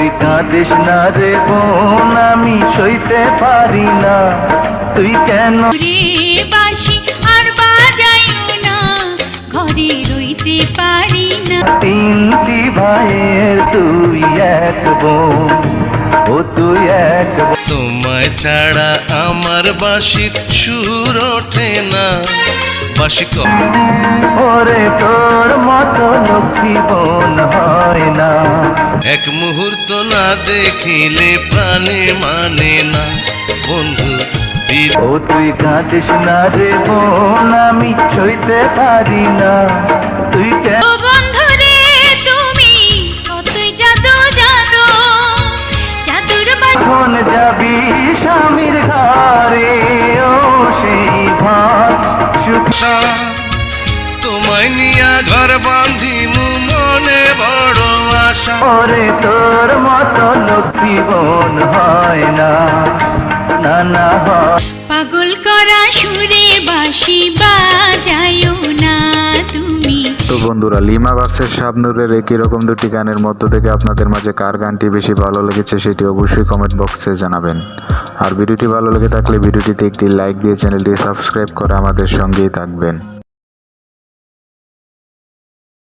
তুই কাঁদিস না রে বোন, আমি সইতে পারি না। তুই কেন রে বাঁশি আর বাজাইও না, ঘরে রইতে পারি না। তিনটি ভাইয়ের তুই এক বোন, ও তুই এক বোন। তোমায় ছাড়া আমার বাঁশির সুর ওঠে না। বাঁশি ওরে তোর মতো লক্ষ্মী বোন হয় না। এক মুহূর্ত না দেখিলে প্রাণে মানে না বন্ধু। ও তুই কাঁদিস না রে বোন, আমি সইতে পারি না। তুই কেন ও বন্ধু রে তুমি কতই জাদু জানো, জাদুর এখন যাবি স্বামীর ঘরে, ও সেই ভাত সুখা। তোমায় নিয়া ঘর বাঁধিমু মনে বড় আশা। ওরে তোর মতো লক্ষ্মী বোন হয় না, না না হয়। পাগল করা সুরে বাঁশি বাজাইও না তুমি। তো বন্ধুরা, লিমা ভার্সেস শাবনূরের একই রকম দুটি গানের মধ্য থেকে আপনাদের মাঝে কার গানটি বেশি ভালো লেগেছে সেটি অবশ্যই কমেন্ট বক্সে জানাবেন। আর ভিডিওটি ভালো লেগে থাকলে ভিডিওটিতে একটি লাইক দিয়ে চ্যানেলটি সাবস্ক্রাইব করে আমাদের সঙ্গেই থাকবেন।